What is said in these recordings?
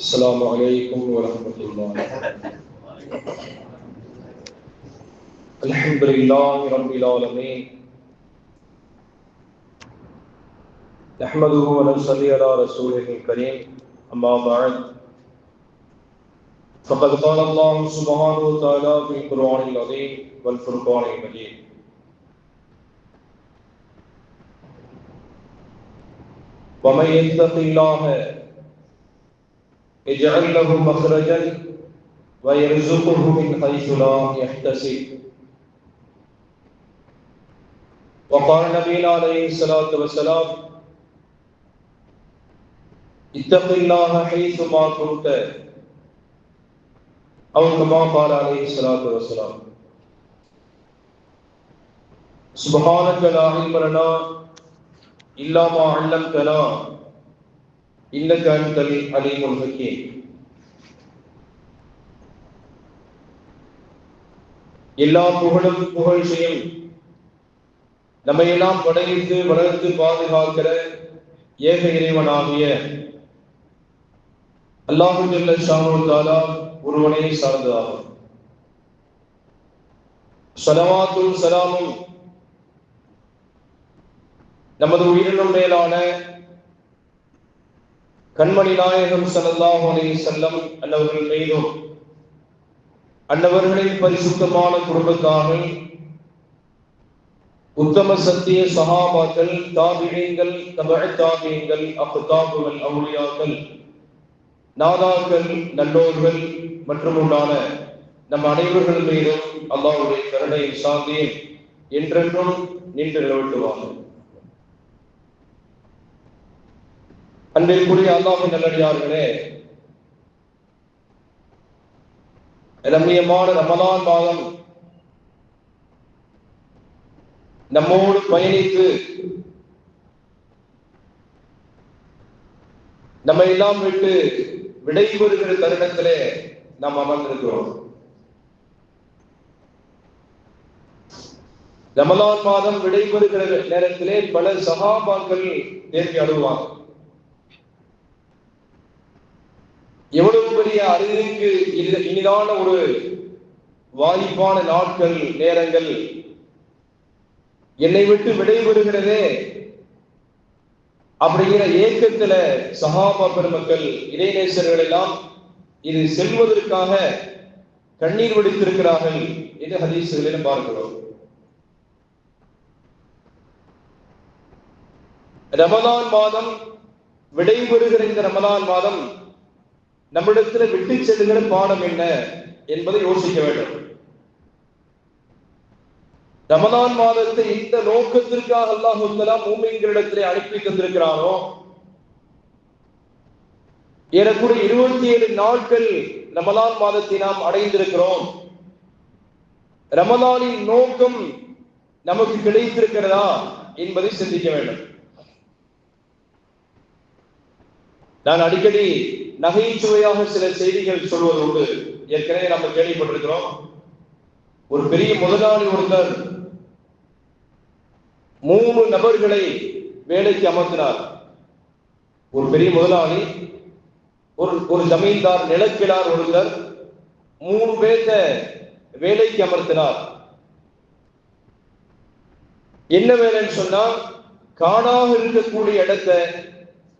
السلام عليكم ورحمة الله. الحمد لله رب العالمين. نحمده ونصلي على رسوله الكريم. أما بعد فقد قال الله سبحانه وتعالى في القرآن العظيم والفرقان المجيد: ومن يتق الله يجعل له مخرجا ويرزقه من حيث لا يحتسب. وقال نبينا عليه الصلاة والسلام: اتق الله حيثما كنت، أو كما قال عليه الصلاة والسلام. سبحانك لا علم لنا إلا ما علمتنا إنك أنت العليم الحكيم. எல்லா புகழும் புகழ்ச்சியும் நம்மையெல்லாம் படைத்து வளர்த்து பாதுகாக்கிற ஏக இறைவனாகிய அல்லாஹு ஜல்ல ஷானுல் தஆலா ஒருவனை சார்ந்ததாகும். ஸலவாத்தும் ஸலாமும் நமது உயிரினும் மேலான கண்மணி நாயகம் ஸல்லல்லாஹு அலைஹி வஸல்லம் அன்னவர்கள் மீதும், அன்னவர்களின் பரிசுத்தமான குடும்பத்தார்கள், உத்தம சத்திய சஹாபாக்கள், தாபிஈன்கள், தபஅ தாபிஈன்கள், அக்தாபுகள், அவுலியாக்கள், நாதாக்கள், நல்லோர்கள் மற்றும் உண்டான நம் அனைவர்கள் மீதும் அல்லாஹ்வுடைய கருணை சாந்தியும் என்றென்றும் நின்று நிலவட்டுவார்கள். அன்பிற்குரிய அல்லாஹ்வின் நல்லடியார்களே, ரம்மியமான ரமலான் மாதம் நம்மோடு பயணித்து நம்மை எல்லாம் விட்டு விடைபெறுகிற தருணத்திலே நாம் அமர்ந்திருக்கிறோம். ரமலான் மாதம் விடைபெறுகிற நேரத்திலே பல சஹாபாக்கள் தேர்வி அழுவாங்க. எவ்வளவு பெரிய அறிவுக்கு இனிதான ஒரு வாய்ப்பான நாட்கள், நேரங்கள் என்னை விட்டு விடைபெறுகிறதே அப்படிங்கிற ஏக்கத்துல சஹாபா பெருமக்கள், இறைநேசர்கள் எல்லாம் இது செல்வதற்காக கண்ணீர் வடித்திருக்கிறார்கள் என்று ஹதீஸ்களிலும் பார்க்கிறோம். ரமலான் மாதம் விடைபெறுகிற இந்த ரமலான் மாதம் நம்மிடத்துல விட்டு செல்லுகிற பாடம் என்ன என்பதை யோசிக்க வேண்டும். ரமலான் மாதத்தை இந்த நோக்கத்திற்காக அல்லாஹ் தஆலா மூமின்களிடத்திலே அனுப்பி தந்திருக்கிறானோ, ஏறக்குறைய 27 நாட்கள் ரமலான் மாதத்தை நாம் அடைந்திருக்கிறோம். ரமலானின் நோக்கம் நமக்கு கிடைத்திருக்கிறதா என்பதை சிந்திக்க வேண்டும். நான் அடிக்கடி நகைச்சுவையாக சில செய்திகள் சொல்வது உண்டு. ஏற்கனவே நம்ம கேள்விப்பட்டிருக்கிறோம். ஒரு பெரிய முதலாளி ஒருத்தர் 3 நபர்களை வேலைக்கு அமர்த்தினார். ஒரு பெரிய முதலாளி, ஒரு ஜமீன்தார், நிலக்கிழார் ஒருத்தர் 3 பேரை வேலைக்கு அமர்த்தினார். என்ன வேலைன்னு சொன்னா, காடாக இருக்கக்கூடிய இடத்தை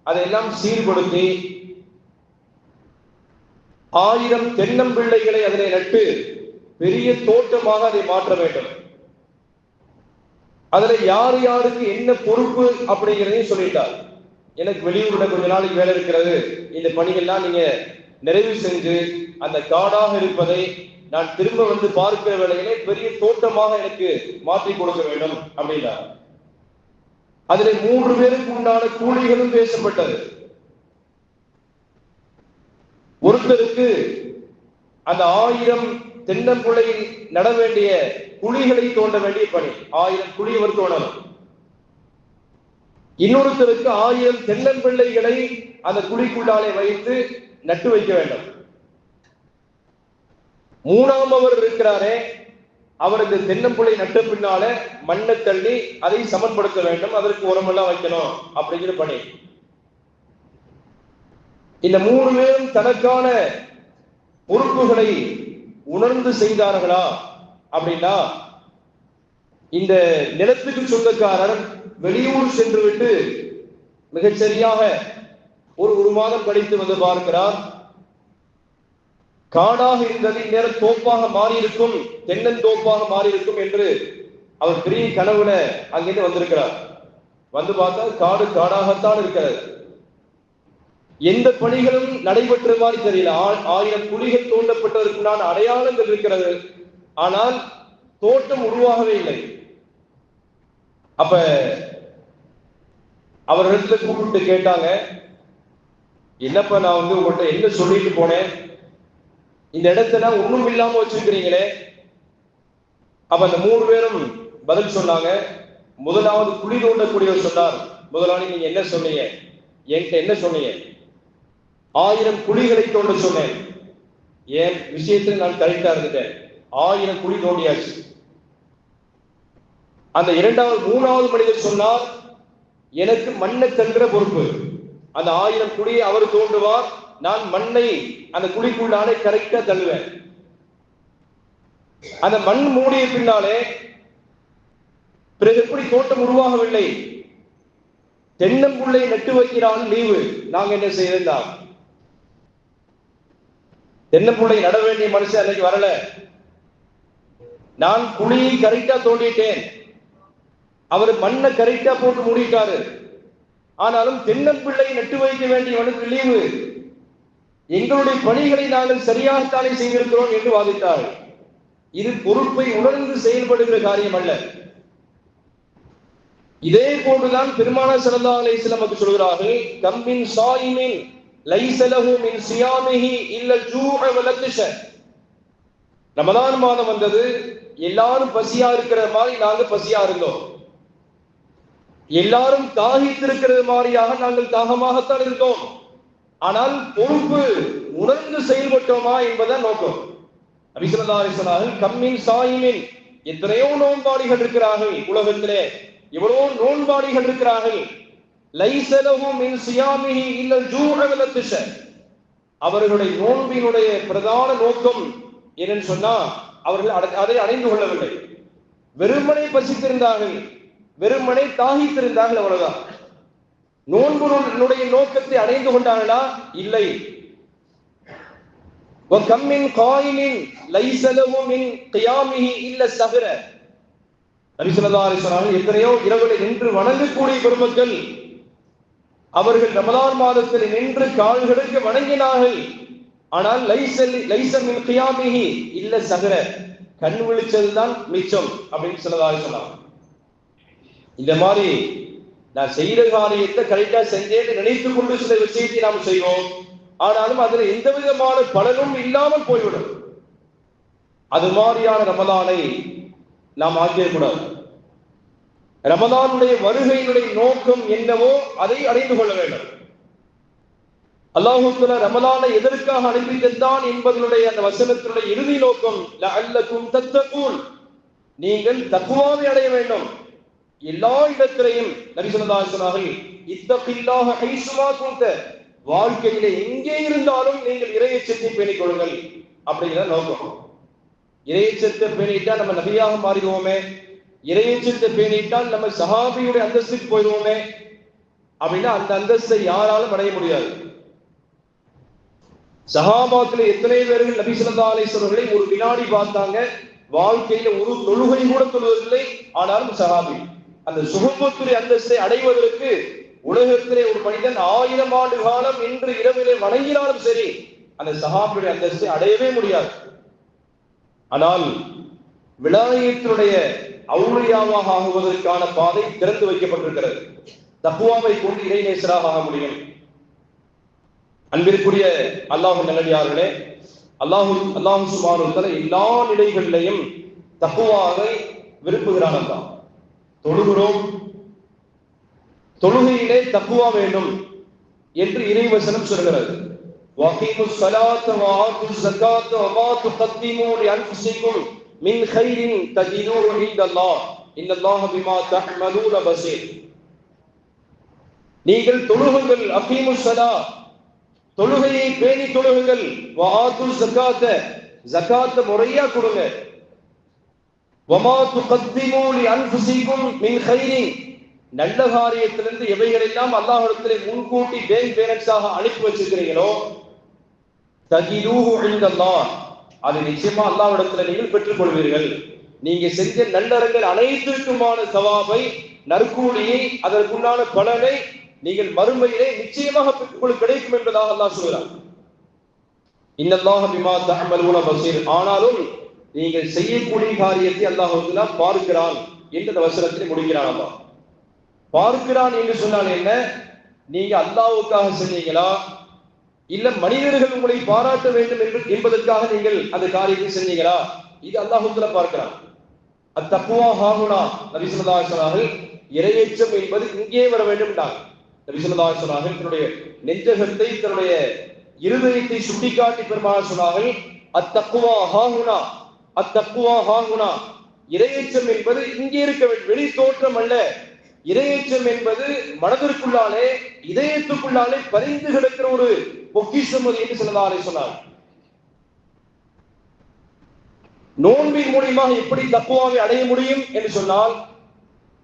அதையெல்லாம் சீர்படுத்தி 1000 தென்னம்பிள்ளைகளை அதனை நட்டு பெரிய தோட்டமாக அதை மாற்ற வேண்டும். அதுல யார் யாருக்கு என்ன பொறுப்பு அப்படிங்கிறதையும் சொல்லிட்டார். எனக்கு வெளியூர்ல கொஞ்ச நாளைக்கு வேலை இருக்கிறது, இந்த பணிகள்லாம் நீங்க நிறைவு செஞ்சு அந்த காடாக இருப்பதை நான் திரும்ப வந்து பார்க்கிற வேலையிலே பெரிய தோட்டமாக எனக்கு மாற்றி கொடுக்க வேண்டும் அப்படின்னா, அதுல 3 பேருக்கு உண்டான கூலிகளும் பேசப்பட்டது. ஒருத்தருக்கு அந்த 1000 தென்னங்குலை நட வேண்டிய குழிகளை தோண்ட வேண்டிய பணி, 1000 குழி அவர் தோண்டணும். இன்னொருத்தருக்கு 1000 தென்னம்பிள்ளைகளை அந்த குழிக்குள்ளாலே வைத்து நட்டு வைக்க வேண்டும். 3ஆம் அவர் இருக்கிறாரே, அவர் இந்த தென்னம்பிள்ளை நட்ட பின்னால மண்ணை தள்ளி அதை சமன்படுத்த வேண்டும், அதற்கு உரமெல்லாம் வைக்கணும் அப்படிங்கிற பணி. இந்த 3 பேரும் தனக்கான பொறுப்புகளை உணர்ந்து செய்தார்களா அப்படின்னா, இந்த நிலத்துக்கு சொந்தக்காரர் வெளியூர் சென்று விட்டு மிகச்சரியாக ஒரு மாதம் கழித்து வந்து பார்க்கிறார். காடாக இருந்தது இந்நேரம் தோப்பாக மாறியிருக்கும், தென்னந்தோப்பாக மாறியிருக்கும் என்று அவர் பெரிய கனவுல அங்கிருந்து வந்திருக்கிறார். வந்து பார்த்தா காடு காடாகத்தான் இருக்கிறது. எந்த பணிகளும் நடைபெற்ற மாதிரி தெரியல. 1000 குழிகள் தோண்டப்பட்டதற்குண்டான அடையாளங்கள் இருக்கிறது, ஆனால் தோட்டம் உருவாகவே இல்லை. அப்ப அவரிடத்துல கூப்பிட்டு கேட்டாங்க, என்னப்பா நான் உங்கள்கிட்ட என்ன சொல்லிட்டு போனேன், இந்த இடத்துல ஒண்ணும் இல்லாம வச்சிருக்கிறீங்களே. அப்ப அந்த 3 பேரும் பதில் சொன்னாங்க. முதலாவது குழி தோண்டக்கூடியவர் சொன்னார், முதலாளி நீங்க என்ன சொன்னீங்க, என்கிட்ட என்ன சொன்னீங்க? 1000 குழிகளை தோண்ட சொன்னேன். என் விஷயத்தில் நான் கரெக்டா இருந்துட்டேன். 1000 குழி தோண்டியாச்சு. அந்த 3வது மனிதர் சொன்னார், எனக்கு மண்ணை தங்குற பொறுப்பு. அந்த 1000 குழியை அவர் தோண்டுவார், நான் மண்ணை அந்த குழிக்குள்ளானே கரெக்டா தள்ளுவேன். அந்த மண் மூடிய பின்னாலே பிறகு எப்படி தோட்டம் உருவாகவில்லை? தென்னம்புள்ளை நட்டு வைக்கிறான் லீவு. நாங்க என்ன செய்யறா, தென்னம்புள்ளை நட வேண்டிய மனுஷன் அன்னைக்கு வரல. நான் குழியை கரெக்டா தோண்டிட்டேன், அவர் மண்ணை கரெக்டா போட்டு மூடிட்டாரு. ஆனாலும் தென்னம்பிள்ளை நட்டு வைக்க வேண்டியவனுக்கு லீவு. எங்களுடைய பணிகளை நாங்கள் சரியாகத்தானே செய்திருக்கிறோம் என்று வாதிட்டார். இது பொறுப்பை உணர்ந்து செயல்படுகிற காரியம் அல்ல. இதே போன்றுதான் பெருமானார் ஸல்லல்லாஹு அலைஹி வஸல்லம் சொல்கிறார்கள், கம்மின் ஸாயிமின் லைஸ லஹு மின் ஸியாமிஹி இல்ல ஜூஅ வலத்ஷ. ரமலான் மாதம் வந்தது, எல்லாரும் பசியா இருக்கிற மாதிரி நாங்க பசியா இருந்தோம். எல்லாரும் தாகித்திருக்கிறது மாதிரியாக நாங்கள் தாகமாகத்தான் இருந்தோம். ஆனால் பொறுப்பு உணர்ந்து செயல்பட்டோமா என்பதான் நோக்கம். நபி ஸல்லல்லாஹு அலைஹி வஸல்லம் கம்மின் ஸாயிமின், எத்தனையோ நோன்பாளிகள் இருக்கிறார்கள் உலகத்திலே, எவ்வளவோ நோன்பாளிகள் இருக்கிறார்கள். லைஸ லஹு மின் ஸியாமிஹி இல்ல ஜூஅ வலத்ஷ. அவர்களுடைய நோன்பினுடைய பிரதான நோக்கம் என்னன்னு சொன்னா, அவர்கள் அதை அடைந்து கொள்ளவில்லை. வெறுமனை பசித்திருந்தார்கள், வெறுமனை தாகித்திருந்தார்கள், அவ்வளவுதான். நோன்புடைய நோக்கத்தை அடைந்து கொண்டார்களா? இல்லை. வகம்மின் காயினின் லைஸ லஹு மின் கியாமிஹி இல்ல ஸஹர. நபி ஸல்லல்லாஹு அலைஹி வஸல்லம் எத்தனையோ இரவுல நின்று வணங்கக்கூடிய பெருமக்கள், அவர்கள் ரமலான் மாதத்தில் நின்று கால்களுக்கு வணங்கினார்கள். ஆனால் லைஸ மின் கியாமிஹி இல்ல ஸஹர, கண் விழிச்சதுதான் மிச்சம் அப்படின்னு ஸல்லல்லாஹு அலைஹி வஸல்லம். இந்த மாதிரி நான் செய்த காரியத்தை கரெக்டா செஞ்சேன்னு நினைத்துக் கொண்டு சில விஷயத்தை நாம் செய்வோம். ஆனாலும் அதுல எந்த விதமான பலனும் இல்லாமல் போய்விடும். அது மாதிரியான ரமலானை நாம் ஆக்கியக்கூடாது. ரமலானுடைய வருகையினுடைய நோக்கம் என்னவோ அதை அடைந்து கொள்ள வேண்டும். அல்லாஹ் தஆலா ரமலானை எதற்காக அனுப்பி தந்தான் என்பதனுடைய அந்த வசனத்தினுடைய இறுதி நோக்கம் லஅல்லகும் தத்தகூன், நீங்கள் தக்வாவை அடைய வேண்டும். எல்லா இடத்திலையும் நபி ஸல்லல்லாஹு அலைஹி வஸல்லம் இத்தகில்லாஹ ஹைசுமா குன்த, வாழ்க்கையிலே எங்கே இருந்தாலும் நீங்கள் இறையச்சத்தை பேணிக் கொள்ளுங்கள் அப்படிங்கிற நோக்கம். இறையச்சத்தை பேணிட்டா நம்ம நபியாக மாறிடுவோமே, இறையச்சத்தை பேணிட்டால் நம்ம சஹாபியுடைய அந்தஸ்துக்கு போயிடுவோமே அப்படின்னா அந்த அந்தஸ்தை யாராலும் அடைய முடியாது. சஹாபாக்கள் எத்தனை பேர்கள் நபி ஸல்லல்லாஹு அலைஹி வஸல்லம் ஒரு வினாடி பார்த்தாங்க, வாழ்க்கையில ஒரு தொழுகை கூட தொழுவதில்லை, ஆனாலும் சஹாபி. அந்த சுஹபத்துடைய அந்தஸ்தை அடைவதற்கு உலகத்திலே ஒரு மனிதன் 1000 ஆண்டு காலம் இன்று இரவிலே வணங்கினாலும் சரி, அந்த சஹாபியுடைய அந்தஸ்தை அடையவே முடியாது. ஆனால் விலாயத்தினுடைய அவுலியாவாக ஆகுவதற்கான பாதை திறந்து வைக்கப்பட்டிருக்கிறது. தக்வாவை கொண்டு இறைநேசராக ஆக முடியும். அன்பிற்குரிய அல்லாஹ் நல்லடியார்களே, அல்லாஹ் சுப்ஹானஹு வ தஆலா எல்லா நிலைகளிலேயும் தக்வாவை விரும்புகிறான். அல்லாஹ் தொழுகிறோம், தொழுகையிலே தக்வா வேண்டும் என்று இறைவசனம் சொல்கிறது. வகீமுஸ் ஸலாத்த வ ஆத்துஸ் ஸகாத்த வ மா துகத்திமு லிஅன்ஃபுஸிகும் மின் கைரின் தஜிதுஹு இன்தல்லாஹ் இன்னல்லாஹ பிமா தஅமலூன பஸீர். நீங்கள் தொழுகுங்கள், அகீமுஸ் ஸலா, தொழுகையை பேணி தொழுகுங்கள். வஆத்து ஸகாத்த, ஜகாத்த முறையா கொடுங்க. வமா துகத்திமு லிஅன்ஃபுசிகும் மின் கைரின், நல்ல காரியத்திலிருந்து எவைகளெல்லாம் அல்லாஹ்விடத்திலே முன்கூட்டி பேலன்ஸாக அனுப்பி வச்சிருக்கிறீங்களோ தகிதூஹு இன்தல்லாஹ், அது நிச்சயமா அல்லாஹ்விடத்தில் நீங்கள் பெற்றுக் கொள்வீர்கள். நீங்க செஞ்ச நல்லறங்கள் அனைத்திற்குமான சவாபை, நற்கூலியை, அதற்குண்டான பலனை நீங்கள் மறுமையிலே நிச்சயமாக உங்களுக்கு கிடைக்கும் என்பதாக அல்லாஹ் சொல்கிறார். இன்னல்லாஹ பிமா தஅமலூன பஸீர், ஆனாலும் நீங்கள் செய்யக்கூடிய காரியத்தை அல்லாஹ் பார்க்கிறான் என்ற வசனத்தை முடிக்கிறான். அல்லாஹ் பார்க்கிறான் என்று சொன்னால் என்ன? நீங்க அல்லாஹ்வுக்காக செஞ்சீங்களா, இல்ல மனிதர்கள் உங்களை பாராட்ட வேண்டும் என்பதற்காக நீங்கள் அந்த காரியத்தை செஞ்சீங்களா? இது அல்லாஹ் பார்க்கிறான். அத்தக்வா ஹாஹுனா, நபி ஸல்லல்லாஹு அலைஹி வஸல்லம் இறையச்சம் என்பது இங்கே வர வேண்டும். நபி ஸல்லல்லாஹு அலைஹி வஸல்லம் தன்னுடைய நெஞ்சகத்தை, தன்னுடைய இருதயத்தை சுட்டிக்காட்டி பெருமானார் சொன்னார்கள், அத்தக்வா ஹாஹுனா, அத்தக்வா ஹாஹுனா, இறையச்சம் என்பது இங்கே இருக்க வேண்டும், வெளி தோற்றம் அல்ல. இறையச்சம் என்பது மனதிற்குள்ளாலே, இதயத்துக்குள்ளாலே பறிந்து கிடக்கிற ஒரு பொக்கிஷம் என்று ஸல்லல்லாஹு அலைஹி சொன்னார். நோன்பின் மூலமாக எப்படி தக்வாவை அடைய முடியும் என்று சொன்னால்,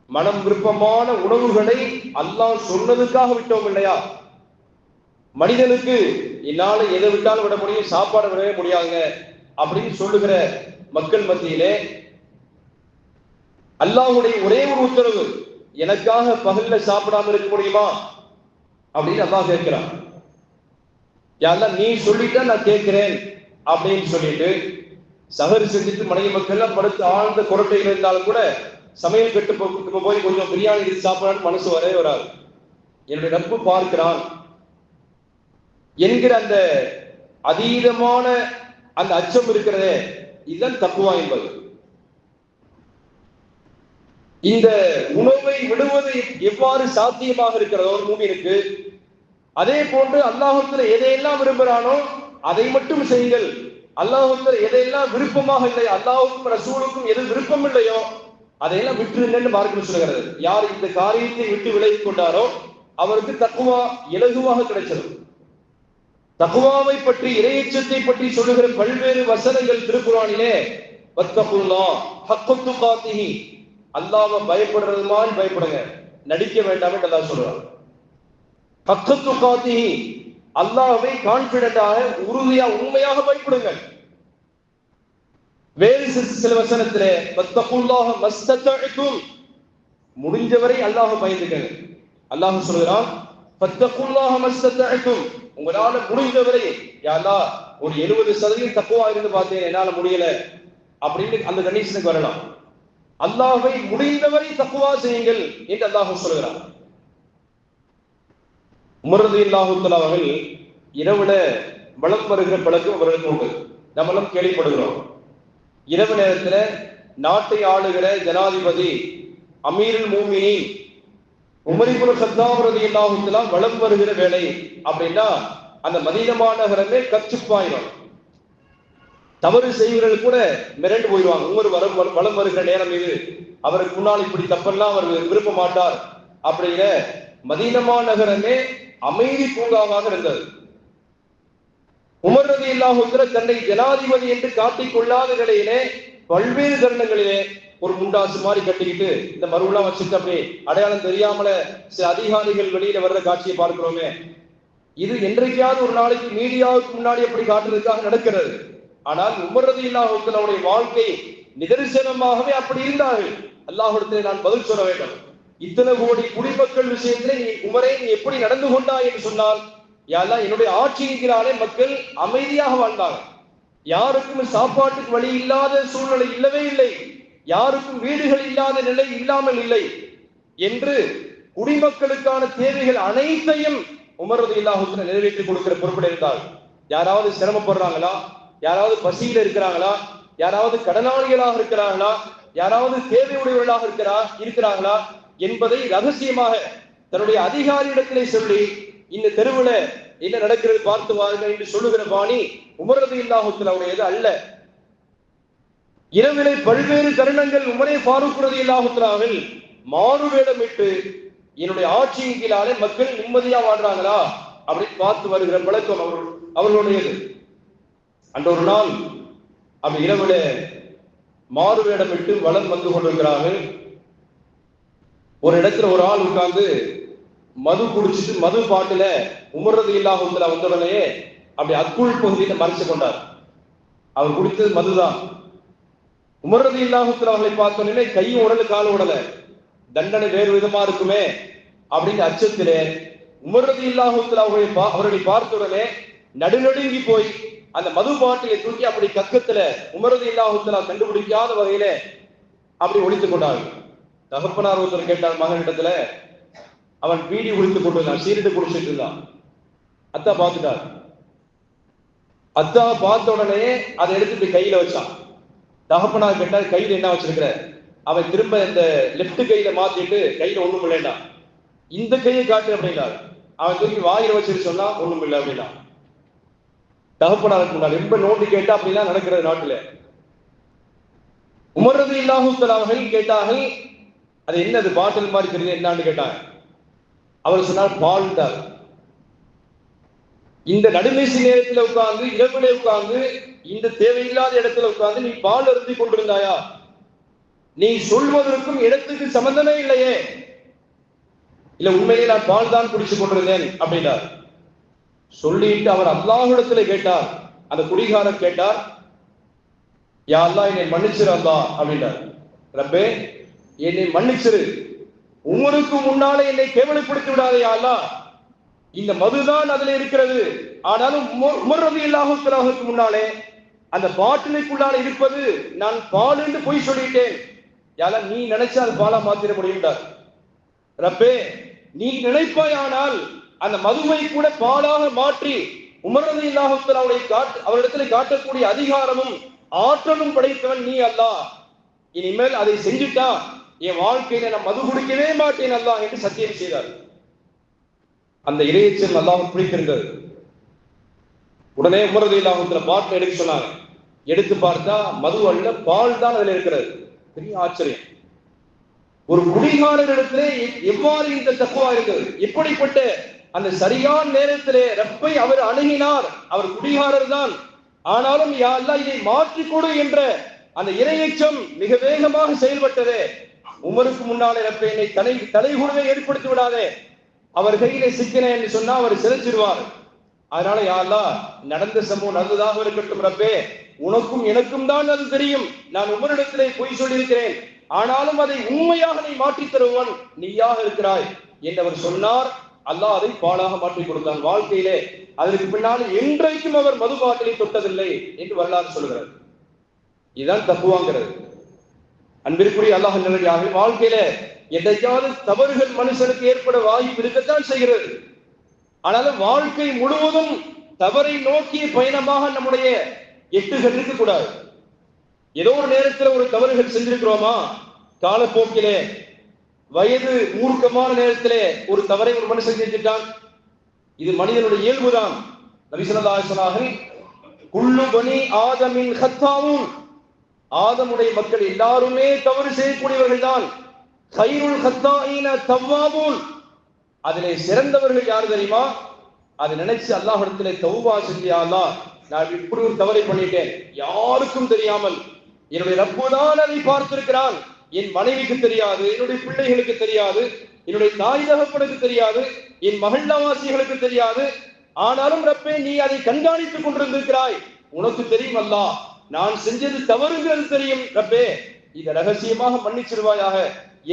மனம் விருப்பமான உணவுகளை அல்லாஹ் சொன்னதுக்காக விட்டோம் இல்லையா? மனிதனுக்கு என்னால எதை விட்டாலும் விட முடியும், சாப்பாடு விடவே முடியாதுங்க அப்படின்னு சொல்லுகிற மக்கள் மத்தியிலே அல்லாஹ்வுடைய ஒரே ஒரு உத்தரவு, எனக்காக பகல்ல சாப்பிடாம இருக்க முடியுமா அப்படின்னு அல்லாஹ் கேட்கிறான். யாரெல்லாம் நீ சொல்லிட்டா நான் கேட்கிறேன் அப்படின்னு சொல்லிட்டு சஹர் செஞ்சுட்டு மனைவி மக்கள் எல்லாம் படுத்து ஆழ்ந்த குரட்டையில் இருந்தாலும் கூட சமையல் கட்டு போய் கொஞ்சம் பிரியாணி எடுத்து சாப்பிடலான்னு மனசு வரவே வராது. என்னுடைய ரப்பு பார்க்கிறான் என்கிற அந்த அதீதமான அந்த அச்சம் இருக்கிறதே, இதுதான் தக்குவா என்பது. இந்த உணவை விடுவது எவ்வாறு சாத்தியமாக இருக்கிறதோ ஒரு மூமினுக்கு, அதே போன்று அல்லாஹ்வுல எதையெல்லாம் விரும்புகிறானோ அதை மட்டும் செய்யுங்கள். அல்லாஹ்வுல எதையெல்லாம் விருப்பமாக இல்லை, அல்லாஹ்வுக்கும் ரசூலுக்கும் எது விருப்பம் இல்லையோ அதையெல்லாம் விட்டுருங்கன்னு மார்க்கம் சொல்கிறது. யார் இந்த காரியத்தை விட்டு விலகி கொண்டாரோ அவருக்கு தக்குவா இலகுவாக கிடைச்சது. தக்குவாவை பற்றி, இறையச்சத்தை பற்றி சொல்லுகிற பல்வேறு வசனங்கள் திருக்குர்ஆனிலே, வத்தகுல்லாஹ் ஹக்க துகாத்திஹி, அல்லாஹ்வை பயப்படுறது மாதிரி பயப்படுங்க, நடிக்க வேண்டாம் என்று அல்லாஹ் சொல்றான். ஹக்க துகாத்திஹி, அல்லாஹ்வை கான்பிடண்டாக, உறுதியா, உண்மையாக பயப்படுங்கள். வேறு சில வசனத்திலே வத்தகுல்லாஹ மஸ்ததஅதும், முடிஞ்சவரை அல்லாஹ் பயந்துக்கங்க. அல்லாஹ் சொல்கிறான் வத்தகுல்லாஹ மஸ்ததஅதும், உங்களால முடிந்தவரை, யா அல்லாஹ் ஒரு 70% தக்வா இருந்து பார்த்தேன், என்னால முடியல அப்படின்னு அந்த கண்டிஷனுக்கு வரலாம். அல்லாஹ்வை முடிந்தவரை தக்வா செய்யுங்கள் என்று அல்லாஹ் சொல்கிறான். உமர் ரலியல்லாஹு தஆலா அவர்கள் இரவுல வலம் வருகிற பழக்கம் அவர்களுக்கு உண்டு. நம்மளும் கேள்விப்படுகிறோம். இரவு நேரத்துல நாட்டை ஆளுகிற ஜனாதிபதி அமீருல் மூமினீன் உமர் இப்னு கத்தாப் ரலியல்லாஹு தஆலா வலம் வருகிற வேளை அப்படின்னா அந்த மதீனா மாநகரமே கச்சுப்பாயிரும். தவறு செய்வர்கள் கூட மிரண்டு போயிடுவாங்க. உமர் வலம் வருகிற நேரம் இது, அவருக்கு முன்னால் இப்படி தப்பெல்லாம் அவர் விரும்ப மாட்டார் அப்படிங்கிற மதீனா மாநகரமே அமைதி பூங்காவாக இருந்தது. உமர் ரலியல்லாஹு தஆலா தன்னை ஜனாதிபதி என்று காட்டிக் கொள்ளாத நிலையிலே பல்வேறு தருணங்களிலே ஒரு முண்டாசு மாதிரி கட்டிக்கிட்டு இந்த மருவெல்லாம் வச்சுட்டு அப்படியே அடையாளம் தெரியாமல சில அதிகாரிகள் வெளியில வர்ற காட்சியை பார்க்கிறோமே, இது என்றைக்காவது ஒரு நாளைக்கு மீடியாவுக்கு முன்னாடி அப்படி காட்டுறதுக்காக நடக்கிறது. ஆனால் உமர் ரலியல்லாஹு தஆலாவுடைய வாழ்க்கை நிதர்சனமாகவே அப்படி இருந்தார்கள். அல்லாஹ்விடத்திலே நான் பதில் சொல்ல வேண்டும். இத்தனை கோடி குடிமக்கள் விஷயத்திலே நீ உமரே நீ எப்படி நடந்து கொண்டாய் என்று சொன்னால், யா அல்லாஹ் என்னுடைய ஆட்சியினாலே மக்கள் அமைதியாக வாழ்ந்தாங்க. யாருக்கும் சாப்பாட்டுக்கு வழி இல்லாத சூழ்நிலை இல்லவே இல்லை, யாருக்கும் வீடுகள் இல்லாத நிலை இல்லாமல் இல்லை என்று குடிமக்களுக்கான தேவைகள் அனைத்தையும் உமர் ரலியல்லாஹு தஆலா நிறைவேற்றி கொடுக்கிற பொறுப்பில் இருந்தார். யாராவது சிரமப்படுறாங்களா, யாராவது பசியில இருக்கிறாங்களா, யாராவது கடனாளிகளாக இருக்கிறாங்களா, யாராவது தேவையுடையவர்களாக இருக்கிறாங்களா என்பதை ரகசியமாக தன்னுடைய அதிகாரியிடத்திலே சொல்லி இந்த தெருவுல என்ன நடக்கிறது பார்த்து வாருங்கள் என்று சொல்லுகிற பாணி உமர் ரலியல்லாஹு தஆலாவுடையது அல்ல. இரவிலே பல்வேறு தருணங்கள் உமரே ஃபாரூக் ரலியல்லாஹு தஆலா அவர்கள் மாறுவேடமிட்டு என்னுடைய ஆட்சியின் கீழாலே மக்கள் நிம்மதியா வாழ்றாங்களா, அப்படி பார்த்து வருகிற பழக்கம் அவர்களுடையது. அன்று ஒரு நாள் அப்படி இரவுல மாறு வேடமிட்டு வலம் வந்து கொண்டிருக்கிறார்கள். ஒரு இடத்துல ஒரு ஆள் உட்கார்ந்து மது குடிச்சிட்டு மது பாட்டுல உமர் ரலியல்லாஹு அன்ஹு வந்தவுடனே அப்படி அக்குள் பகுதியில மறைச்சு கொண்டார். அவர் குடித்தது மதுதான். உமர் ரலியல்லாஹு அன்ஹு அவர்களை பார்த்தோன்னே கையும் உடல காலும் உடல, தண்டனை வேறு விதமா இருக்குமே அப்படின்னு அச்சத்திலே உமர் ரலியல்லாஹு அன்ஹு அவர்களை பார்த்தவுடனே நடுநடுங்கி போய் அந்த மது பாட்டிலை தூக்கி அப்படி கக்கத்துல உமர் ரலியல்லாஹு அன்ஹு கண்டுபிடிக்காத வகையில அப்படி ஒழித்துக் கொண்டார்கள். தகப்பனார் ஒருத்தர் கேட்டார் மகனிடத்துல, அவன் பீடி ஒழித்துக் கொண்டிருந்தான், சீரட்டு குடிச்சிட்டு இருந்தான். அத்தா பார்த்துட்டார். அத்தா பார்த்த உடனே அதை எடுத்துட்டு கையில வச்சான். தகப்பனார் கேட்டார், கையில என்ன வச்சிருக்கிற? அவன் திரும்ப இந்த லெப்ட் கையில மாத்திட்டு கையில ஒண்ணும் இல்லைன்னா, இந்த கையை காட்டு அப்படின்னாரு. அவன் தூக்கி வாயில வச்சுட்டு சொன்னா ஒண்ணும் இல்லை அப்படின்னா. தகப்பனாருக்கு முன்னாடி ரொம்ப நோண்டி கேட்டா அப்படின்னா நடக்கிறது நாட்டுல. உமர் ரலியல்லாஹு அன்ஹு அவர்கள் கேட்டார்கள், அது என்னது பாட்டில் மாதிரி தெரியுது என்னான்னு கேட்டாங்க. அவர் சொன்னார், பால் தான். இந்த நடுநிசி நேரத்தில் உட்கார்ந்து இரவுல உட்கார்ந்து இந்த தேவையில்லாத இடத்துல உட்கார்ந்து நீ பால் அருந்தி கொண்டிருந்தாயா? நீ சொல்வதற்கும் இடத்துக்கு சம்பந்தமே இல்லையே. இல்ல, உண்மையிலே நான் பால் தான் குடிச்சு கொண்டிருந்தேன் அப்படின்னார். சொல்லிட்டு அவர் அல்லாஹ்விடத்துல கேட்டார். அந்த குடிகாரர் கேட்டார், யா அல்லாஹ் என்னை மன்னிச்சிரு அல்லாஹ் அப்படின்னார். ரப்பே என்னை மன்னிச்சிரு, உமருக்கு முன்னாலே என்னை கேவலப்படுத்தி விடாதே யா அல்லாஹ். இந்த மதுதான் அதுல இருக்கிறது. ஆனாலும் உமர் ரலியல்லாஹு அன்ஹுவுக்கு முன்னாலே அந்த பாட்டிலுக்குள்ளால இருப்பது நான் பால் என்று பொய் சொல்லிட்டேன். யாரா நீ நினைச்சா அது பாலா மாத்திர முடியும்டார். ரப்பே நீ நினைப்பாயானால் அந்த மதுவை கூட பாலாக மாற்றி உமர் ரலியல்லாஹு அன்ஹு அவரிடத்தில் காட்டக்கூடிய அதிகாரமும் ஆற்றலும் படைத்தவன் நீ அல்லாஹ். இனிமேல் அதை செஞ்சுட்டா என் வாழ்க்கையில நான் மது குடிக்கவே மாட்டேன் அல்லாஹ் என்று சத்தியம் செய்தார். அந்த இறையச்சல் அல்லாஹ்வுக்கு பிடித்திருந்தது. உடனே உமர் ரலியல்லாஹு அன்ஹு பாட்டில் எடுக்க சொன்னாங்க. எடுத்து பார்த்தா மது அல்ல, பால் தான் அதுல இருக்கிறது. பெரிய ஆச்சரியம். ஒரு குடிகாரரிடத்திலே எவ்வாறு இந்த தக்குவா இருக்கிறது? எப்படிப்பட்ட அந்த சரியான நேரத்திலே ரப்பை அவர் அணுகினார். அவர் குடிகாரர் தான், ஆனாலும் யா அல்லாஹ் இதை மாற்றிக்கொடு என்ற அந்த இறையச்சம் மிக வேகமாக செயல்பட்டதே. உமருக்கு முன்னாலே ரப்பை என்னை தலைகுடவே ஏற்படுத்தி விடாதே, அவர் கையிலே சிக்கினேன் என்று சொன்னா அவர் சிறைச்சிடுவார். அதனால யா அல்லாஹ் நடந்த சம்பவம் நல்லதாக இருக்கட்டும் ரப்பே, உனக்கும் எனக்கும் தான் அது தெரியும். நான் உமரிடத்திலே பொய் சொல்லியிருக்கிறேன், ஆனாலும் அதை உண்மையாக நீ மாற்றி தருவன் நீயாக இருக்கிறாய் என்று அவர் சொன்னார். அல்லாஹ் அதை பாலாக மாற்றி கொடுத்தான். வாழ்க்கையிலே அதற்கு பின்னால் என்றைக்கும் அவர் மது பாட்டிலை தொட்டதில்லை என்று வரலாறு சொல்கிறார். இதுதான் தப்புவாங்கிறது. அன்பிற்குரிய அல்லாஹ் நல்லடியாக வாழ்க்கையில எதையாவது தவறுகள் மனுஷனுக்கு ஏற்பட வாய்ப்பு இருக்கத்தான் செய்கிறது. ஆனாலும் வாழ்க்கை முழுவதும் தவறை நோக்கிய பயணமாக நம்முடைய எட்டுகள் இருக்கக்கூடாது. ஏதோ ஒரு நேரத்தில் ஒரு தவறுகள் செஞ்சிருக்கிறோமா, காலப்போக்கிலே வயது மூர்க்கமான நேரத்திலே ஒரு தவறை ஒரு மனுஷன் செஞ்சுட்டான். இது மனிதனுடைய இயல்புதான். நபி ஸல்லல்லாஹு அலைஹி வஸல்லம் குல்லு பனி ஆதமின் கத்தாவும், ஆதமுடைய மக்கள் எல்லாருமே தவறு செய்யக்கூடியவர்கள் தான். கைருல் கத்தாயின தவ்வாபூன், அதிலே சிறந்தவர்கள் யார் தெரியுமா? அதை நினைச்சு அல்லாஹ்விடத்திலே தௌபா செஞ்சு, யா அல்லாஹ் நான் இப்படி ஒரு தவறை பண்ணிட்டேன், யாருக்கும் தெரியாமல் என்னுடைய ரப்பு தான் அதை பார்த்திருக்கிறான், என் மனைவிக்கு தெரியாது, என்னுடைய பிள்ளைகளுக்கு தெரியாது, என்னுடைய தாய் தகப்பனுக்கு தெரியாது, என் மகள்வாசிகளுக்கு தெரியாது. ஆனாலும் ரப்பே நீ அதை கண்காணித்துக் கொண்டிருந்திருக்கிறாய், உனக்கு தெரியும் அல்லாஹ் நான் செஞ்சது தவறுங்கிறது தெரியும் ரப்பே, இதை ரகசியமாக மன்னிச்சிருவாயாக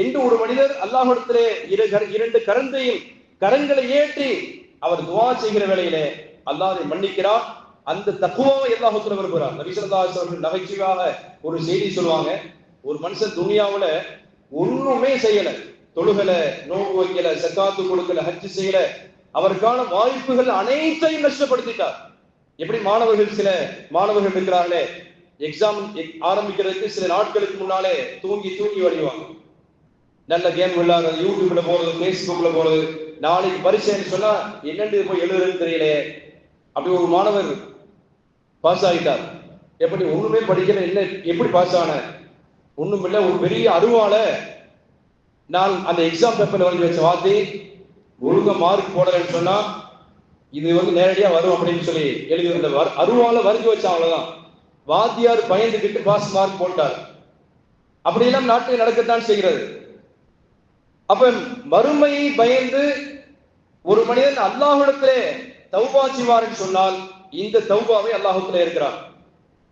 என்று ஒரு மனிதர் அல்லாஹ்விடத்திலே இரண்டு கரங்களை ஏற்றி அவர் துஆ செய்கிற வேளையிலே அல்லாஹ் அதை மன்னிக்கிறார். அந்த தக்குவாவை அல்லாஹ் விரும்புகிறார். நபி ஸல்லல்லாஹு அலைஹி வஸல்லம் நகைச்சுவையாக ஒரு செய்தி சொல்லுவாங்க. ஒரு மனுஷன் துனியாவுல ஒண்ணுமே செய்யல, தொழுகல, நோன்பு வைக்கல, ஜகாத்து கொடுக்கல, ஹஜ் செய்யல, அவருக்கான வாய்ப்புகள் அனைத்தையும் நஷ்டப்படுத்திட்டார். எப்படி சில மாணவர்கள் இருக்கிறார்களே, எக்ஸாம் ஆரம்பிக்கிறதுக்கு சில நாட்களுக்கு முன்னாலே தூங்கி வழிவாங்க. நல்ல கேம் விளையாடுறது, யூடியூப்ல போறது, பேஸ்புக்ல போறது, நாளைக்கு பரீட்சைன்னு சொன்னா என்னென்று போய் எழுதுறதுன்னு தெரியல. அப்படி ஒரு மாணவர் பாஸ் ஆகிட்டார். எப்படி ஒண்ணுமே படிக்கல, என்ன எப்படி பாஸ் ஆன? ஒண்ணும் இல்லை, ஒரு பெரிய அருவால நான் அந்த எக்ஸாம் பேப்பர்ல வந்து வச்ச வார்த்தை ஒழுங்க மார்க் போடலன்னு சொன்னா இது நேரடியா வரும் அப்படின்னு சொல்லி எழுதி அருவால வரைஞ்சி வச்சா அவ்வளவுதான். வாத்தியார் பயந்துகிட்டு பாஸ் மார்க் போட்டார். அப்படியெல்லாம் நாட்டில் நடக்கத்தான் செய்கிறது. அப்ப மறுமையை பயந்து ஒரு மனிதன் அல்லாஹ்விடத்திலே தௌபா செய்வார் என்று சொன்னால் இந்த தௌபாவை அல்லாஹ்விடத்திலே இருக்கிறார்.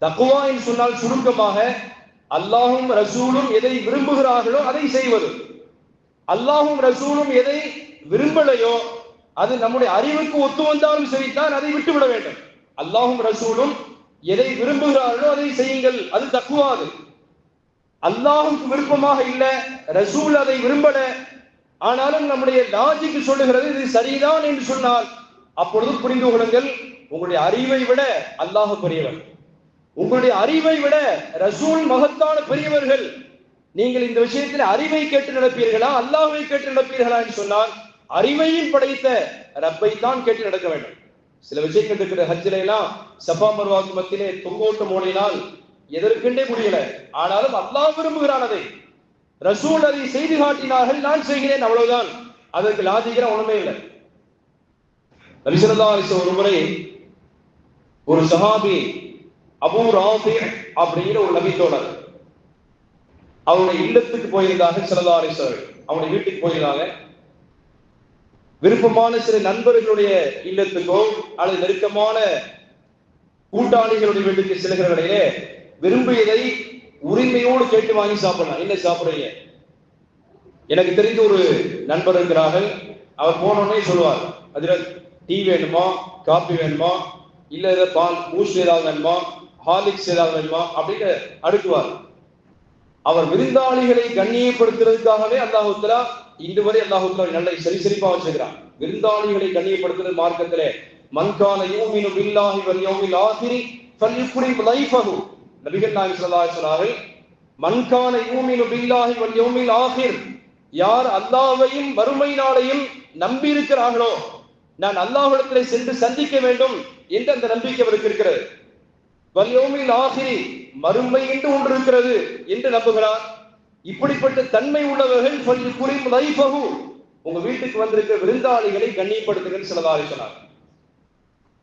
தக்வா என்று சொன்னால் சுருக்கமாக அல்லாஹும் ரசூலும் எதை விரும்புகிறார்களோ அதை செய்வது. அல்லாஹும் ரசூலும் எதை விரும்பலையோ அது நம்முடைய அறிவுக்கு ஒத்து வந்தாலும் சரிதான், அதை விட்டுவிட வேண்டும். அல்லாஹும் ரசூலும் எதை விரும்புகிறார்களோ அதை செய்யுங்கள், அது தக்வா. அது அல்லாஹுக்கு விருப்பமாக இல்ல, ரசூல் அதை விரும்பல, ஆனாலும் நம்முடைய லாஜிக் சொல்லுகிறது இது சரிதான் என்று சொன்னால் அப்பொழுது புரிந்து கொள்ளுங்கள், உங்களுடைய அறிவை விட அல்லாஹ் பெரியவர், உங்களுடைய அறிவை விட ரசூல் மகத்தான பெரியவர்கள். நீங்கள் இந்த விஷயத்தில் அறிவை கேட்டு நடப்பீர்களா அல்லாஹ்வை கேட்டு நடப்பீர்களா என்று சொன்னால் அறிவையும் படைத்த ரப்பை தான் கேட்டு நடக்க வேண்டும். சில விஷயங்கள் இருக்கிற ஹஜ்ஜில எல்லாம் சஃபா மர்வாவுக்கு மத்தியிலே தொங்கோட்டம் ஓடினால் எதற்கென்றே முடியல, ஆனாலும் அல்லாஹ் விரும்புகிறான் அதை, ரசூல் அதை செய்து காட்டினார்கள், நான் செய்கிறேன், அவ்வளவுதான். அதற்கு லாஜிக்கிற ஒண்ணுமே இல்லை. நபி ஸல்லல்லாஹு அலைஹி வஸல்லம் ஒரு முறை ஒரு சஹாபி அபூ ராஃபி அப்படிங்கிற ஒரு நபி தோழர் அவருடைய இல்லத்துக்கு போயிருந்தாங்க. ஸல்லல்லாஹு அலைஹி வஸல்லம் அவருடைய வீட்டுக்கு போயிருந்தாங்க. விருப்பமான சில நண்பர்களுடைய இல்லத்துக்கோ அல்லது நெருக்கமான கூட்டாளிகளுடைய வீட்டுக்கு செல்கிற வேளையிலே விரும்பியதை உரிமையோடு கேட்டு வாங்கி சாப்பிடலாம். என்ன சாப்பிடுறீங்க? எனக்கு தெரிந்த ஒரு நண்பர் இருக்கிறார்கள். அவர் போனோடனே சொல்லுவார், அதுல டீ வேணுமா, காபி வேணுமா, இல்ல ஏதாவது பால் பூஸ்ட் ஏதாவது வேணுமா, ஹார்லிக்ஸ் ஏதாவது வேணுமா அப்படின்னு அடுக்குவார். அவர் விருந்தாளிகளை கண்ணியப்படுத்துறதுக்காகவே அல்லாஹ் தஆலா இன்று வரை அல்லாஹ் தஆலா நல்ல சரிசரிப்பா வச்சிருக்கிறான். விருந்தாளிகளை கண்ணியப்படுத்துறது மார்க்கத்திலே மன்கான யூமினு பில்லாஹி வல் யௌமில் ஆகிரி ஃபல்யுக்ரிம் லைஃபஹு. நபிகள் நாயகம் ஸல்லல்லாஹு அலைஹி வஸல்லம் மன்கான யூமினு பில்லாஹி வல் யௌமில் ஆகிர், யார் அல்லாஹ்வையும் மறுமை நாளையும் நம்பி இருக்கிறார்களோ, நான் அல்லாஹ்விடத்திலே சென்று சந்திக்க வேண்டும் என்ற அந்த நம்பிக்கை அவருக்கு இருக்கிறது. வல் யௌமில் ஆகிரி, மறுமை என்று ஒன்று இருக்கிறது என்று நம்புகிறார். இப்படிப்பட்ட தன்மை உள்ளவர்கள் ஃபல்யுக்ரிம் லைஃபஹு, உங்க வீட்டுக்கு வந்திருக்கிற விருந்தாளிகளை கண்ணியப்படுத்துங்கள் ஸல்லல்லாஹு அலைஹி வஸல்லம்.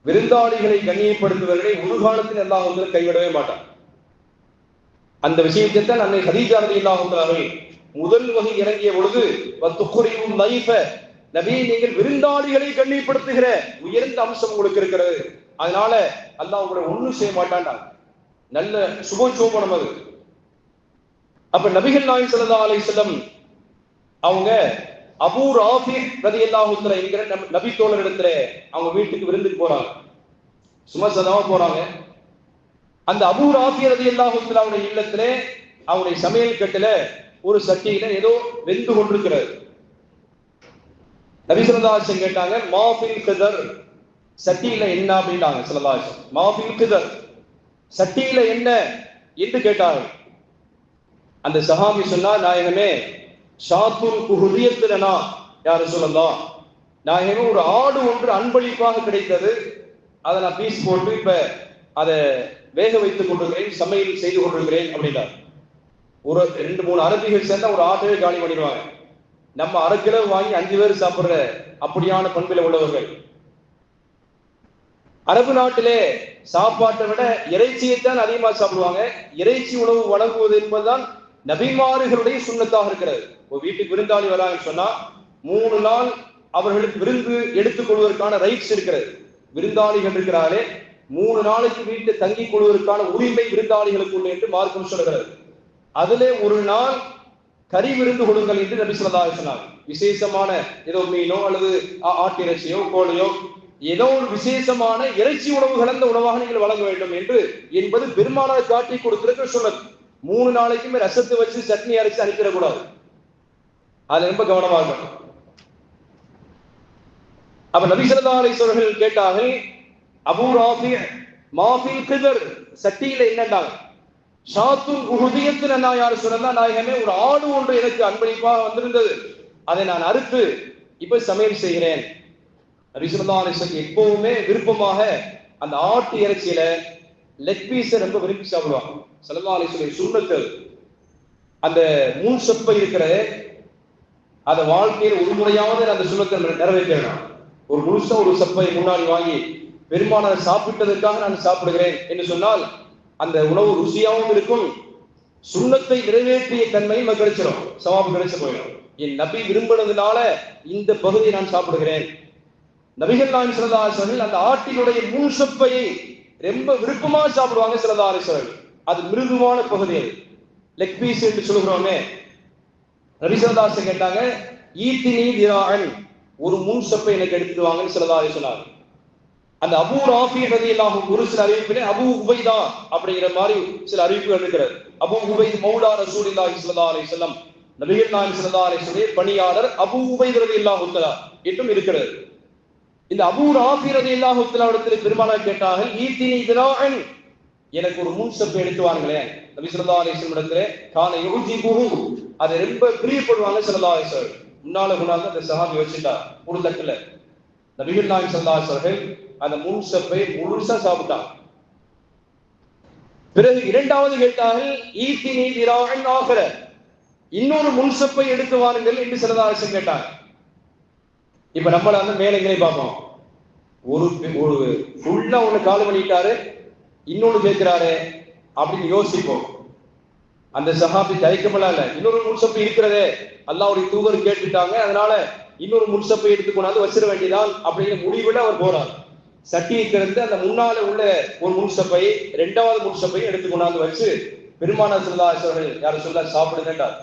விருந்தாளிகளை கண்ணியப்படுத்துவர்களை ஒரு காலத்தில் அல்லாஹ் வந்து கைவிடவே மாட்டார். அந்த விஷயத்தை தான் அன்னை ஹதீஜா ரலியல்லாஹு அன்ஹா அவர்கள் முதல் வகை இறங்கிய பொழுது வத்துக்ரிம் லைஃப, நபி நீங்கள் விருந்தாளிகளை கண்ணியப்படுத்துகிற உயர்ந்த அம்சம் உங்களுக்கு இருக்கிறது, அதனால அல்லாஹ் உங்களை ஒண்ணும் செய்ய மாட்டான்டாங்க. நல்ல சுபசோபனம் அது. அப்ப நபிகள் நாயகம் ஸல்லல்லாஹு அலைஹி வஸல்லம் அவங்க அபூ ராஃபி ரலியல்லாஹு அன்ஹு என்கிற நபி தோழர் இடத்துல அவங்க வீட்டுக்கு விருந்துக்கு போறாங்க. சும்மா சதாவா போறாங்க. அந்த அபூ ராஃபி ரலியல்லாஹு அன்ஹு அவருடைய இல்லத்திலே அவருடைய சமையல் கட்டுல ஒரு சட்டியில ஏதோ வெந்து கொண்டிருக்கிறது. நபி ஸல்லல்லாஹு அலைஹி வஸல்லம் கேட்டாங்க, மாஃபில் கிதர், சட்டியில என்ன அப்படின்னாங்க. ஸல்லல்லாஹு அலைஹி வஸல்லம் மாஃபில் கிதர், சட்டியில என்ன என்று கேட்டார்கள். அந்த சஹாபி சொன்னார், நாயகமே ஷாத்துல் குஹுதியத்துலனா யா ரசூலல்லாஹ், நாயகமே ஒரு ஆடு ஒன்று அன்பளிப்பாக கிடைத்தது, அதை நான் பீஸ் போட்டு இப்ப அதை வேக வைத்துக் கொண்டிருக்கிறேன், சமையல் செய்து கொண்டிருக்கிறேன் அப்படின்னார். ஒரு 2-3 அரபிகள் சேர்ந்தா ஒரு ஆட்டவே காலி பண்ணிடுவாங்க. நம்ம 1/2 கிலோ வாங்கி 5 பேர் சாப்பிடுற அப்படியான பண்பில உள்ளவர்கள். அரபு நாட்டிலே சாப்பாட்டை விட இறைச்சியைத்தான் அதிகமாக சாப்பிடுவாங்க. இறைச்சி உணவு வழங்குவது என்பதுதான் நபிமார்களுடைய சுன்னத்தாக இருக்கிறது. ஒரு வீட்டுக்கு விருந்தாளி வராங்கன்னு சொன்னா 3 நாள் அவர்களுக்கு விருந்து எடுத்துக் கொள்வதற்கான ரைட்ஸ் இருக்கிறது. விருந்தாளிகள் இருக்கிறார்களே 3 நாளைக்கு வீட்டில் தங்கிக் கொள்வதற்கான உரிமை விருந்தாளிகளுக்கு உண்டு என்று மார்க்கம் சொல்கிறது. அதிலே ஒரு நாள் கறி விருந்து கொடுங்கள் என்று நபி ஸல்லல்லாஹு அலைஹி வஸல்லம் விசேஷமான ஏதோ மீனோ அல்லது ஆட்டிறைச்சியோ கோழியோ ஏதோ ஒரு விசேஷமான இறைச்சி உணவு கலந்த உணவாக நீங்கள் வழங்க வேண்டும் என்று என்பது பெருமானார் காட்டி கொடுத்திருக்கிற சுன்னத். 3 நாளைக்குமே ரசத்தை வச்சு சட்னி அரைச்சு அனுப்பிடக்கூடாது. அது ரொம்ப கவனமாக இருக்கணும். அப்ப நபி ஸல்லல்லாஹு அலைஹி வஸல்லம் கேட்டார்கள், அபூ ராஃபி மாஃபில் கிதர், சட்டியில என்னண்டாங்க. ஷாத்துல் குஹுதியத்துலனா யா ரசூலல்லாஹ், நாயகமே ஒரு ஆடு ஒன்று எனக்கு அன்பளிப்பாக வந்திருந்தது, அதை நான் அறுத்து இப்ப சமையல் செய்கிறேன். நபி ஸல்லல்லாஹு அலைஹி வஸல்லம் எப்பவுமே விருப்பமாக அந்த ஆட்டு இறைச்சியில லெக் பீஸை ரொம்ப விரும்பி சாப்பிடுவாங்க. ஸல்லல்லாஹு அலைஹி வஸல்லம் சுன்னத்து அந்த முன் செப்பை இருக்கிற அதை வாழ்க்கையில் ஒரு முறையாவது அந்த சுன்னத்தை நிறைவேற்றணும். ஒரு முழுசா ஒரு சப்பை முன்னாடி வாங்கி பெருமானார் சாப்பிட்டதற்காக நான் சாப்பிடுகிறேன் என்று சொன்னால் அந்த உணவு ருசியாகவும் இருக்கும், சுண்ணத்தை நிறைவேற்றிய தன்மையும் கிடைச்சிடும், சவாபு கிடைச்சு போயிடும். என் நபி விரும்பினதுனால இந்த பகுதியை நான் சாப்பிடுகிறேன். நபிகள் நாயகம் ஸல்லல்லாஹு அலைஹி வஸல்லம் அந்த ஆட்டினுடைய முன் சப்பையை ரொம்ப விருப்பமா சாப்பிடுவாங்க ஸல்லல்லாஹு அலைஹி வஸல்லம். அது மிருதுவான பகுதி, லெக் பீஸ் என்று சொல்கிறோமே. நபி ஸல்லல்லாஹு அலைஹி வஸல்லம் கேட்டாங்க, ஈத்தினி திராஅன், ஒரு முன் சப்பை எனக்கு எடுத்துட்டு வாங்கன்னு ஸல்லல்லாஹு அலைஹி வஸல்லம். அந்த அபூ ராஃபி ரலியல்லாஹு ஒரு சில அறிவிப்பிலே அபூ உபைதா அப்படிங்கிற மாதிரி சில அறிவிப்புகள் இருக்கிறது. அபூ உபைத் மௌலா ரசூலுல்லாஹி ஸல்லல்லாஹு அலைஹி வஸல்லம், நபிகள் நாயகம் ஸல்லல்லாஹு அலைஹி வஸல்லம் பணியாளர் அபூ உபைத் ரலியல்லாஹு தஆலா என்றும் இருக்கிறது. இந்த அபூ ராஃபி ரலியல்லாஹு தஆலா இடத்தில் பெருமானார் கேட்டார்கள், ஈத்தினி திராஅன், எனக்கு ஒரு முன் சப்பை எடுத்து வாருங்களேன். நபி ஸல்லல்லாஹு அலைஹி வஸல்லம் இடத்திலே கான யுஜிபுஹு, அதை ரொம்ப பிரியப்படுவாங்க ஸல்லல்லாஹு அலைஹி வஸல்லம். முன்னால குணாங்க அந்த சஹாபி வச்சிட்டார் ஒரு தட்டுல. நபிகள் நாயகம் ஸல்லல்லாஹு அலைஹி வஸல்லம் அந்த முன் சப்பை முழுசா சாப்பிட்டாங்க. பிறகு இரண்டாவது கேட்டார்கள், ஈத்தினி திராஅன் ஆஃபர, இன்னொரு முன் சப்பை எடுத்து வாருங்கள் என்று ஸல்லல்லாஹு அலைஹி வஸல்லம் கேட்டாங்க. இப்ப நம்மள அந்த மேலைகளை பார்ப்போம், ஒரு ஃபுல்லா ஒண்ணு காலு பண்ணிட்டாரு, இன்னொன்னு கேட்கிறாரு அப்படின்னு யோசிப்போம். அந்த சஹாபி தயக்கமெல்லாம் இல்ல, இன்னொரு முன்சப்பை இருக்கிறதே, அல்லாஹ்வுடைய தூதர் கேட்டுட்டாங்க, அதனால இன்னொரு முன்சப்பை எடுத்து கொண்டாந்து வச்சிட வேண்டியதான் அப்படிங்கிற முடிவுல அவர் போறார். சட்டியை திறந்து அந்த முன்னால உள்ள ஒரு முன்சப்பை இரண்டாவது முன்சப்பை எடுத்து கொண்டாந்து வச்சு பெருமானார் ஸல்லல்லாஹு அலைஹி வஸல்லம் யாரும் சொல்ல சாப்பிடுங்கன்றார்.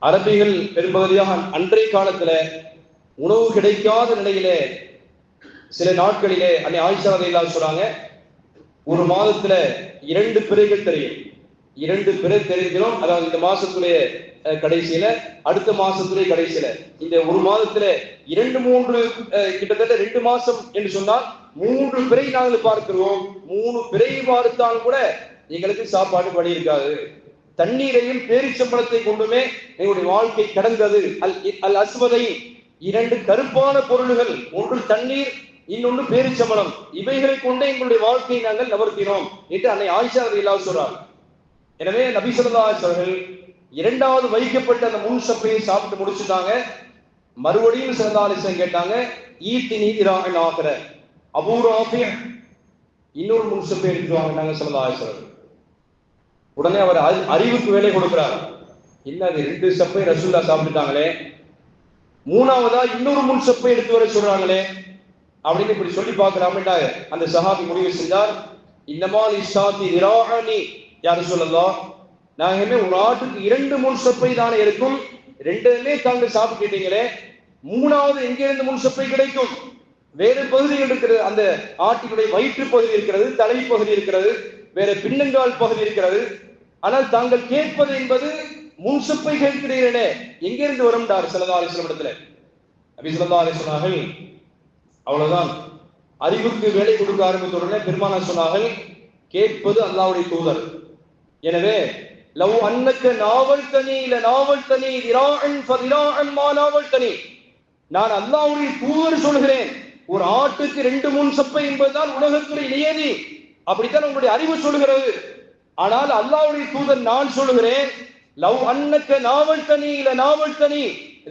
அரபிகள் பெரும்பகுதியாக அன்றைய காலத்துல உணவு கிடைக்காத நிலையிலே சில நாட்களிலே அன்னை ஆயிஷா ரலியல்லாஹு சொல்றாங்க, ஒரு மாதத்துல 2 பிறைகள் தெரியும், 2 பிறை தெரிஞ்சிடும். அதாவது இந்த மாசத்துடைய கடைசியில, அடுத்த மாசத்துடைய கடைசியில, இந்த ஒரு மாதத்துல 2-3 கிட்டத்தட்ட 2 மாசம் என்று சொன்னால் 3 பிறை நாங்கள் பார்க்கிறோம். 3 பிறை பார்த்தாலும் கூட எங்களுக்கு சாப்பாடு படி இருக்காது. தண்ணீரையும் பேரிச்சம்பளத்தை கொண்டுமே எங்களுடைய வாழ்க்கை கடந்தது. அல் அஸ்வதை, 2 கருப்பான பொருள்கள், ஒன்று தண்ணீர், இன்னொன்று பேரிச்சம்பளம், இவைகளை கொண்டே எங்களுடைய வாழ்க்கையை நாங்கள் நகர்த்தினோம் என்று அன்னை ஆயிஷா ரலியல்லாஹு சொல்றார். எனவே நபி ஸல்லல்லாஹு அலைஹி வஸல்லம் இரண்டாவது வைக்கப்பட்ட அந்த முன் சப்பையை சாப்பிட்டு முடிச்சுட்டாங்க. மறுபடியும் ஸல்லல்லாஹு அலைஹி வஸல்லம் கேட்டாங்க, ஈத்தினி திராஅன் ஆஃபர, அபூ ராஃபி இன்னொரு முன் சப்பை எடுத்துட்டு வாங்க ஸல்லல்லாஹு அலைஹி வஸல்லம். உடனே அவர் அறிவுக்கு வேலை கொடுக்கிறார், என்ன அது 2 சப்பை ரசூலுல்லாஹ் சாப்பிட்டுட்டாங்களே, மூணாவதா இன்னொரு முன் சப்பை எடுத்து வர சொல்றாங்களே அப்படின்னு இப்படி சொல்லி பார்க்கலாம்டா. அந்த சஹாபி முடிவு செஞ்சார், இன்னமால் இஷாத்தி திராஅனி யா ரசூலல்லாஹ், நாங்கமே ஒரு ஆட்டுக்கு 2 முன் சப்பை தானே இருக்கும், 2மே தாங்கள் சாப்பிட்டீங்களே, மூணாவது எங்கிருந்து முன் சப்பை கிடைக்கும்? வேறு பகுதிகள் இருக்கிறது, அந்த ஆட்டினுடைய வயிற்று பகுதி இருக்கிறது, தலைப்பகுதி இருக்கிறது, வேற பின்னங்கால் பகுதி இருக்கிறது. ஆனால் தாங்கள் கேட்பது என்பது முன் சப்பை கேட்கிறீர்களே, எங்கிருந்து வரும் ஸல்லல்லாஹு அலைஹி வஸல்லம் இடத்துல. நபி ஸல்லல்லாஹு அலைஹி வஸல்லம் அவ்வளவுதான், அறிவுக்கு வேலை கொடுக்க ஆரம்பித்த உடனே பெருமானார் சொன்னார்கள், கேட்பது அல்லாஹ்வுடைய தூதர். எனவே லவ் அன்னக நாவல்தனி லநாவல்தனி திராஅன் ஃபதிராஅன் மா நாவல்தனி, நான் அல்லாஹ்வுடைய தூதர் சொல்கிறேன், ஒரு ஆட்டுக்கு 2 முன் சப்பை என்பதுதான் உலகத்துடைய நியதி, அப்படித்தான் உங்களுடைய அறிவு சொல்கிறது. ஆனால் அல்லாஹ்வுடைய தூதர் நான் சொல்கிறேன், லவ் அன்னக நாவல்தனி லநாவல்தனி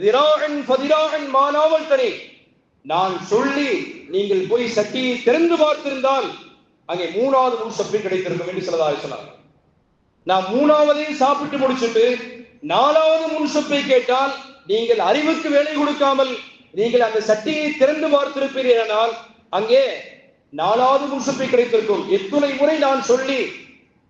திராஅன் ஃபதிராஅன் மா நாவல்தனி, நான் சொல்லி நீங்கள் போய் சட்டியை திறந்து பார்த்திருந்தால் அங்கே 3வது முன் சப்பை கிடைத்திருக்கும் என்று ஸல்லல்லாஹு அலைஹி வஸல்லம். நான் 3வதையும் சாப்பிட்டு முடிச்சுட்டு 4வது முன் சப்பை கேட்டால் நீங்கள் அறிவுக்கு வேலை கொடுக்காமல் நீங்கள் அந்த சட்டியை திறந்து பார்த்திருப்பீர்கள், அங்கே 4வது முன் சப்பை கிடைத்திருக்கும். எத்தனை முறை நான் சொல்லி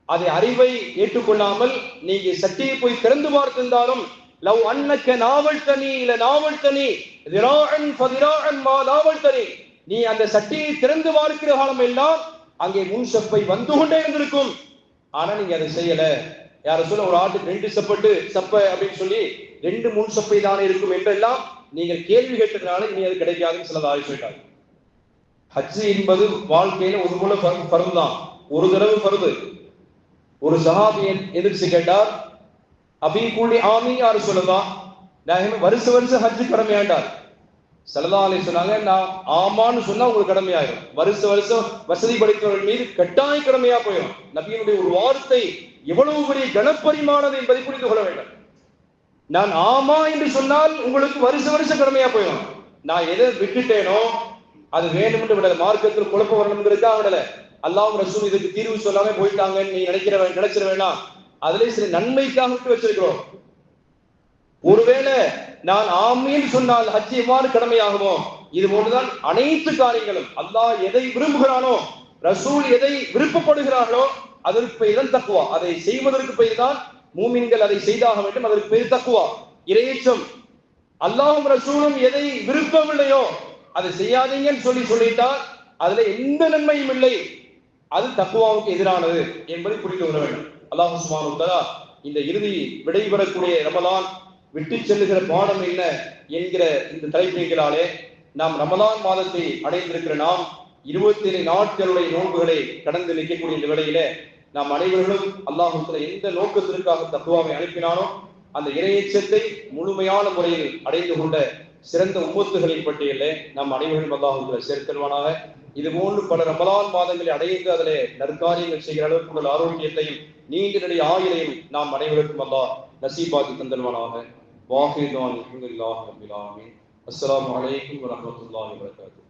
அதை அறிவை ஏற்றுக்கொள்ளாமல் நீங்க சட்டியை போய் திறந்து பார்த்திருந்தாலும், லவ் அன்னக நாவல்தனி லநாவல்தனி திராஅன் ஃபதிராஅன் மா நாவல்தனி, நீ அந்த சட்டியை திறந்து பார்க்கிற காலம் எல்லாம் அங்கே முன் சப்பை வந்து கொண்டே இருந்திருக்கும். ஆனா நீங்க அதை செய்யல. யார சொல்ல, ஒரு ஆட்டுக்கு 2 சப்பை அப்படின்னு சொல்லி 2 முன் சப்பை தானே இருக்கும் என்றெல்லாம் நீங்கள் கேள்வி கேட்டதுனால இனி அது கிடைக்காதுன்னு ஸல்லல்லாஹு அலைஹி வஸல்லம். ஹஜ் என்பது வாழ்க்கையில ஒரு முறை ஃபர்து தான், ஒரு தடவை ஃபர்து. ஒரு சஹாபி எதிர்த்து கேட்டார், அபீ குல்லி ஆமி யா ரசூலல்லாஹ், நான் வருஷம் ஹஜ் கடமையாண்டார். ஸல்லல்லாஹு அலைஹி சொன்னாங்க, நான் ஆமான்னு சொன்னா உங்களுக்கு கடமையாயிரும், வருஷம் வசதி படைத்தவர்கள் மீது கட்டாய கடமையா போயிடும். நபியினுடைய ஒரு வார்த்தை எவ்வளவு பெரிய கனப்பரிமானது என்பதை புரிந்து கொள்ள வேண்டும். நான் ஆமா என்று சொன்னால் உங்களுக்கு வருஷம் கடமையா போயிடும். நான் எதை விட்டுட்டேனோ அது வேணும்னு விடல, மார்க்கத்தில் குழப்பம் வரணுங்கிறதுக்காக விடல. அல்லாஹ் ரசூல் இதுக்கு தீர்வு சொல்லாம போயிட்டாங்கன்னு நீ நினைச்சிட வேண்டாம். அதுல சில நன்மைக்காக விட்டு வச்சிருக்கிறோம். ஒருவேளை நான் ஆமீன் சொன்னால் ஹஜ் எவ்வாறு கடமையாகுமோ இது போன்றுதான் அனைத்து காரியங்களும். அல்லாஹ் எதை விரும்புகிறானோ, ரசூல் எதை விருப்பப்படுகிறார்களோ அதற்கு பெயர் தான் தக்குவா. அதை செய்வதற்கு பெயர் தான் மூமின்கள் அதை செய்தாக வேண்டும். அதற்கு பெயர் தக்குவா, இறையச்சம். அல்லாஹும் ரசூலும் எதை விருப்பமில்லையோ அதை செய்யாதீங்கன்னு சொல்லிட்டால் அதுல எந்த நன்மையும் இல்லை, அது தக்குவாவுக்கு எதிரானது என்பதை புரிந்து கொள்ள வேண்டும். அல்லாஹ் சுப்ஹானஹு வ தஆலா இந்த இறுதி விடைபெறக்கூடிய ரமலான் விட்டு செல்லுகிற பாடம் என்ன என்கிற இந்த தலைப்பினாலே நாம் ரமலான் மாதத்தை அடைந்திருக்கிற நாம் 27 நாட்களுடைய நோன்புகளை கடந்து நிற்கக்கூடிய இந்த வேளையிலே நாம் அனைவர்களும் அல்லாஹ் எந்த நோக்கத்திற்காக தக்குவாவை அனுப்பினானோ அந்த இறையச்சத்தை முழுமையான முறையில் அடைந்து கொண்ட சிறந்த உம்மத்துகளின் பட்டியலே நாம் அனைவரும் அல்லாஹ் சேர்த்தல்வானாக. இது போன்று பல ரமலான் மாதங்களை அடைந்து அதிலே நற்காரியங்கள் செய்கிற அளவுக்கு உள்ள ஆரோக்கியத்தையும் நீண்ட நெடிய ஆயுளையும் நாம் அனைவருக்கும் அல்லாஹ் நசீபாக்கி தந்தல்வானாக. வாஹிதான் அல்ஹம்துலில்லாஹி ரப்பில் ஆலமீன். அஸ்ஸலாமு அலைக்கும் வரஹ்மத்துல்லாஹி வபரகாத்துஹு.